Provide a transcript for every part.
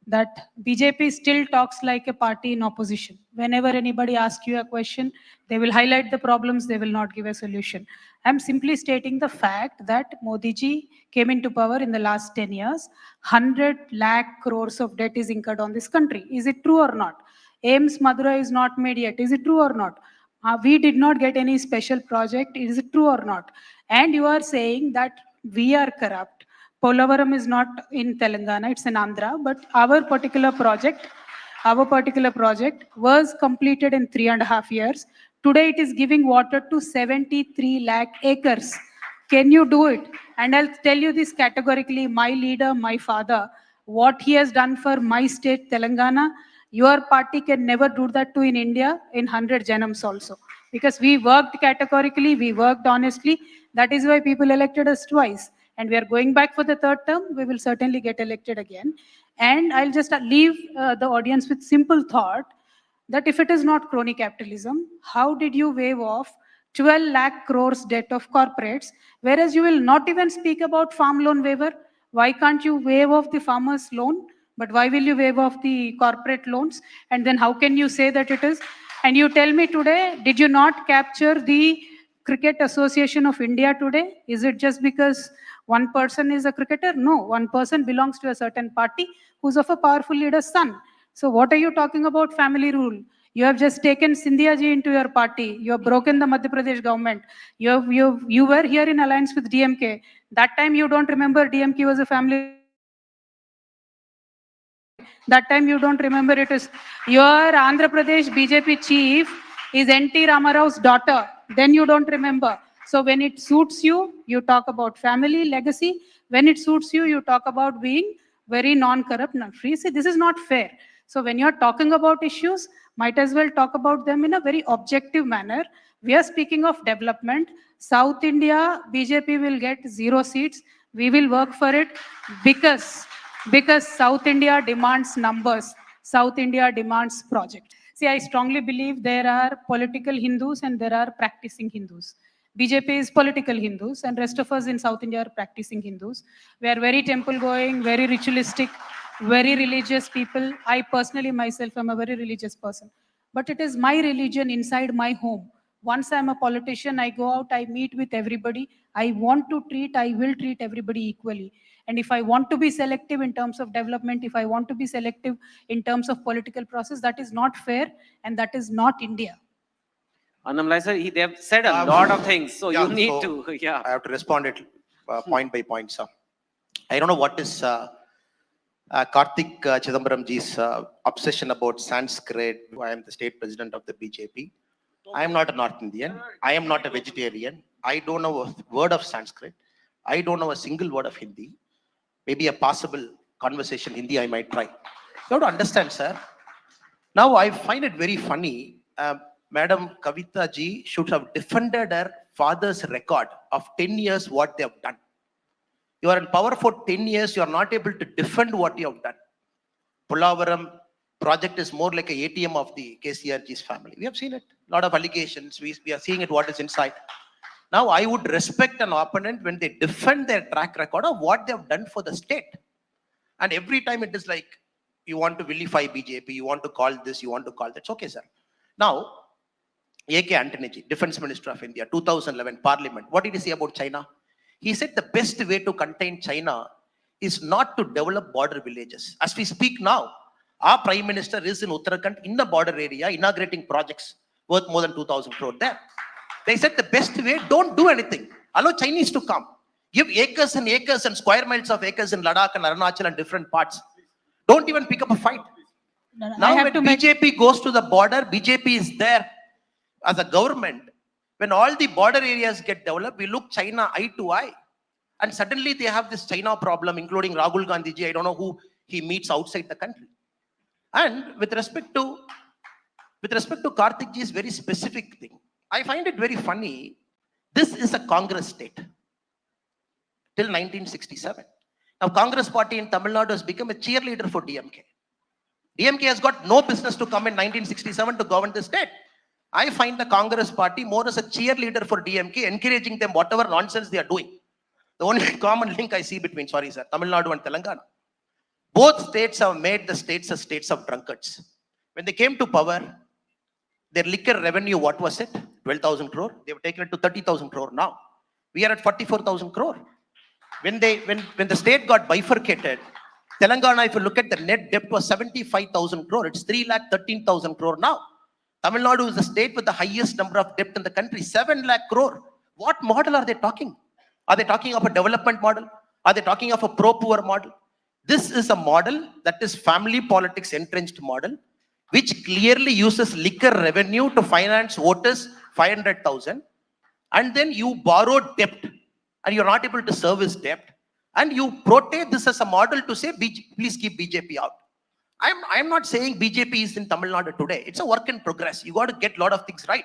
that BJP still talks like a party in opposition. Whenever anybody asks you a question, they will highlight the problems, they will not give a solution. I'm simply stating the fact that Modi ji came into power in the last 10 years. 100 lakh crores of debt is incurred on this country. Is it true or not? AIMS Madura is not made yet. Is it true or not? We did not get any special project. Is it true or not? And you are saying that we are corrupt. Polavaram is not in Telangana, it's in Andhra, but our particular project was completed in 3.5 years. Today it is giving water to 73 lakh acres. Can you do it? And I'll tell you this categorically, my leader, my father, what he has done for my state, Telangana, your party can never do that too in India in 100 Janams also. Because we worked categorically, we worked honestly. That is why people elected us twice. And we are going back for the third term. We will certainly get elected again. And I'll just leave the audience with simple thought that if it is not crony capitalism, how did you waive off 12 lakh crores debt of corporates, whereas you will not even speak about farm loan waiver? Why can't you waive off the farmer's loan? But why will you waive off the corporate loans? And then how can you say that it is? And you tell me today, did you not capture the Cricket Association of India today? Is it just because one person is a cricketer? No, one person belongs to a certain party who's of a powerful leader's son. So what are you talking about family rule? You have just taken Scindia ji into your party. You have broken the Madhya Pradesh government. You were here in alliance with DMK. That time you don't remember DMK was a family. That time you don't remember it is your Andhra Pradesh BJP chief is N.T. Ramarao's daughter. Then you don't remember. So when it suits you, you talk about family, legacy. When it suits you, you talk about being very non-corrupt, non-free. See, this is not fair. So when you're talking about issues, might as well talk about them in a very objective manner. We are speaking of development. South India, BJP will get 0 seats. We will work for it because South India demands numbers. South India demands project. See, I strongly believe there are political Hindus and there are practicing Hindus. BJP is political Hindus and rest of us in South India are practicing Hindus. We are very temple going, very ritualistic, very religious people. I personally myself am a very religious person. But it is my religion inside my home. Once I'm a politician, I go out, I meet with everybody. I will treat everybody equally. And if I want to be selective in terms of development, if I want to be selective in terms of political process, that is not fair and that is not India. Annamalai sir, they have said a lot of things, so yeah, you need so to, yeah. I have to respond it point by point, sir. I don't know what is Karthik Chidambaram ji's obsession about Sanskrit. I am the state president of the BJP. I am not a North Indian. I am not a vegetarian. I don't know a word of Sanskrit. I don't know a single word of Hindi. Maybe a possible conversation Hindi I might try. You have to understand, sir. Now I find it very funny. Madam Kavitha ji should have defended her father's record of 10 years what they have done. You are in power for 10 years, you are not able to defend what you have done. Polavaram project is more like a ATM of the KCRG's family. We have seen it. A lot of allegations. We are seeing it what is inside. Now, I would respect an opponent when they defend their track record of what they have done for the state. And every time it is like, you want to vilify BJP, you want to call this, you want to call that. It's okay, sir. Now, A.K. Antony ji, Defense Minister of India, 2011 Parliament. What did he say about China? He said the best way to contain China is not to develop border villages. As we speak now, our Prime Minister is in Uttarakhand in the border area inaugurating projects worth more than 2,000 crore there. They said the best way, don't do anything. Allow Chinese to come. Give acres and acres and square miles of acres in Ladakh and Arunachal and different parts. Don't even pick up a fight. Now when BJP goes to the border, BJP is there as a government. When all the border areas get developed, we look China eye to eye. And suddenly they have this China problem, including Rahul Gandhi ji. I don't know who he meets outside the country. And with respect to Karthik ji's very specific thing, I find it very funny. This is a Congress state till 1967. Now, Congress party in Tamil Nadu has become a cheerleader for DMK. DMK has got no business to come in 1967 to govern the state. I find the Congress party more as a cheerleader for DMK, encouraging them whatever nonsense they are doing. The only common link I see between, Tamil Nadu and Telangana. Both states have made the states as states of drunkards. When they came to power, their liquor revenue, what was it? 12,000 crore. They have taken it to 30,000 crore now. We are at 44,000 crore. When the state got bifurcated, Telangana, if you look at the net debt, was 75,000 crore. It's 3,13,000 crore now. Tamil Nadu is the state with the highest number of debt in the country, 7 lakh crore. What model are they talking? Are they talking of a development model? Are they talking of a pro-poor model? This is a model that is family politics entrenched model, which clearly uses liquor revenue to finance voters 500,000, and then you borrow debt and you're not able to service debt, and you portray this as a model to say, please keep BJP out. I'm not saying BJP is in Tamil Nadu today. It's a work in progress. You got to get a lot of things right.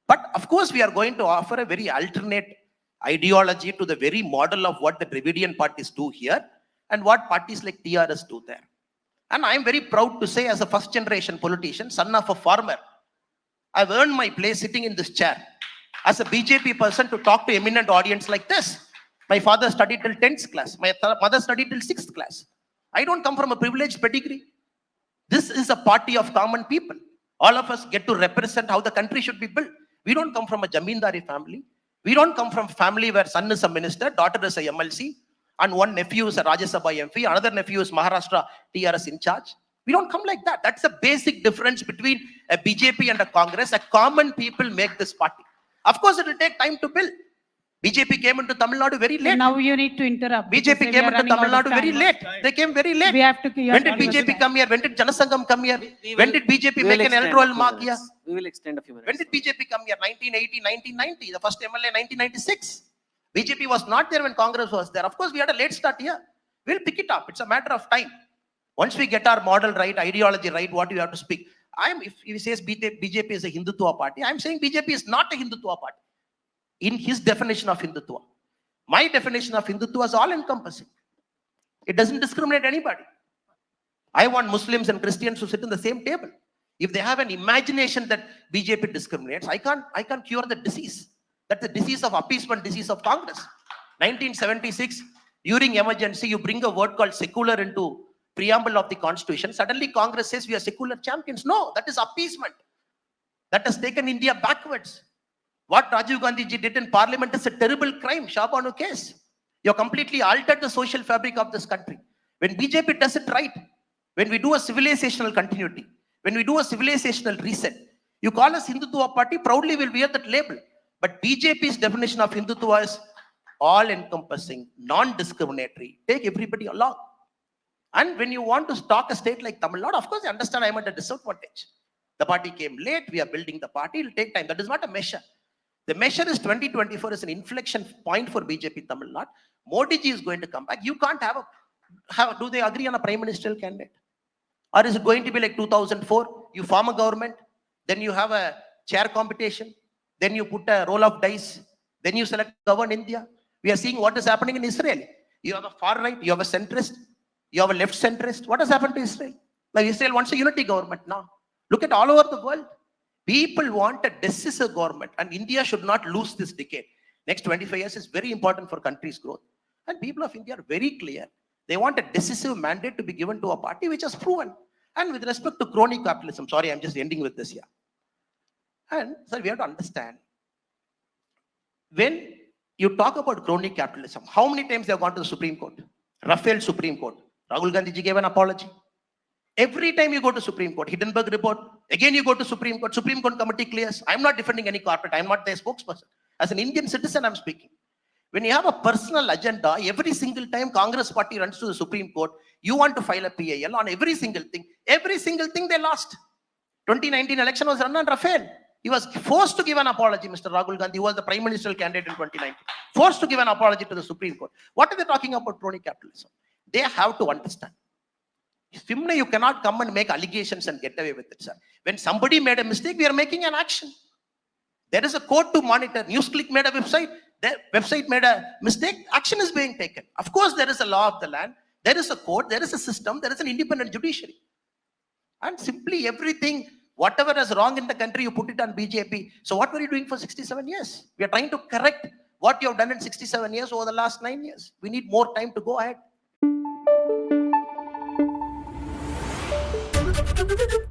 But of course, we are going to offer a very alternate ideology to the very model of what the Dravidian parties do here and what parties like TRS do there. And I'm very proud to say, as a first generation politician, son of a farmer, I've earned my place sitting in this chair as a BJP person to talk to eminent audience like this. My father studied till 10th class. My mother studied till 6th class. I don't come from a privileged pedigree. This is a party of common people. All of us get to represent how the country should be built. We don't come from a Jamindari family. We don't come from a family where son is a minister, daughter is a MLC, and one nephew is a Rajya Sabha MP, another nephew is Maharashtra TRS in charge. We don't come like that. That's the basic difference between a BJP and a Congress. A common people make this party. Of course, it will take time to build. BJP came into Tamil Nadu very late. Now you need to interrupt. BJP came into Tamil Nadu very late. They came very late. We have to. When did BJP come here? When did Janasangam come here? When did BJP make an electoral mark here? We will extend a few minutes. When did BJP come here? 1980, 1990. The first MLA 1996. BJP was not there when Congress was there. Of course, we had a late start here. We'll pick it up. It's a matter of time. Once we get our model right, ideology right, what you have to speak. If he says BJP is a Hindutva party, I'm saying BJP is not a Hindutva party. In his definition of Hindutva. My definition of Hindutva is all-encompassing. It doesn't discriminate anybody. I want Muslims and Christians to sit in the same table. If they have an imagination that BJP discriminates, I can't cure the disease. That's the disease of appeasement, disease of Congress. 1976, during emergency, you bring a word called secular into preamble of the Constitution. Suddenly, Congress says we are secular champions. No, that is appeasement. That has taken India backwards. What Rajiv Gandhi ji did in Parliament is a terrible crime, Shabanu case. You completely altered the social fabric of this country. When BJP does it right, when we do a civilizational continuity, when we do a civilizational reset, you call us Hindutva party, proudly will wear that label. But BJP's definition of Hindutva is all-encompassing, non-discriminatory, take everybody along. And when you want to stock a state like Tamil Nadu, of course, you understand I'm at a disadvantage. The party came late, we are building the party, it will take time. That is not a measure. The measure is 2024 is an inflection point for BJP Tamil Nadu. Modi ji is going to come back. You can't do they agree on a prime ministerial candidate? Or is it going to be like 2004? You form a government, then you have a chair competition, then you put a roll of dice, then you select govern India. We are seeing what is happening in Israel. You have a far right, you have a centrist, you have a left centrist. What has happened to Israel? Like Israel wants a unity government now. Look at all over the world. People want a decisive government, and India should not lose this decade. Next 25 years is very important for country's growth. And people of India are very clear. They want a decisive mandate to be given to a party which has proven. And with respect to crony capitalism, sorry, I'm just ending with this here. And so we have to understand, when you talk about crony capitalism, how many times they have gone to the Supreme Court? Rafael Supreme Court. Rahul Gandhi ji gave an apology. Every time you go to Supreme Court, Hindenburg report, again you go to Supreme Court committee clears. I'm not defending any corporate, I'm not their spokesperson. As an Indian citizen, I'm speaking. When you have a personal agenda, every single time Congress party runs to the Supreme Court, you want to file a PIL on every single thing. Every single thing they lost. 2019 election was run on Rafael. He was forced to give an apology, Mr. Rahul Gandhi, who was the prime ministerial candidate in 2019. Forced to give an apology to the Supreme Court. What are they talking about crony capitalism? They have to understand. You cannot come and make allegations and get away with it, sir. When somebody made a mistake, we are making an action. There is a court to monitor. NewsClick made a website. Their website made a mistake. Action is being taken. Of course, there is a law of the land. There is a court. There is a system. There is an independent judiciary. And simply everything, whatever is wrong in the country, you put it on BJP. So what were you doing for 67 years? We are trying to correct what you have done in 67 years over the last 9 years. We need more time to go ahead. Thank you.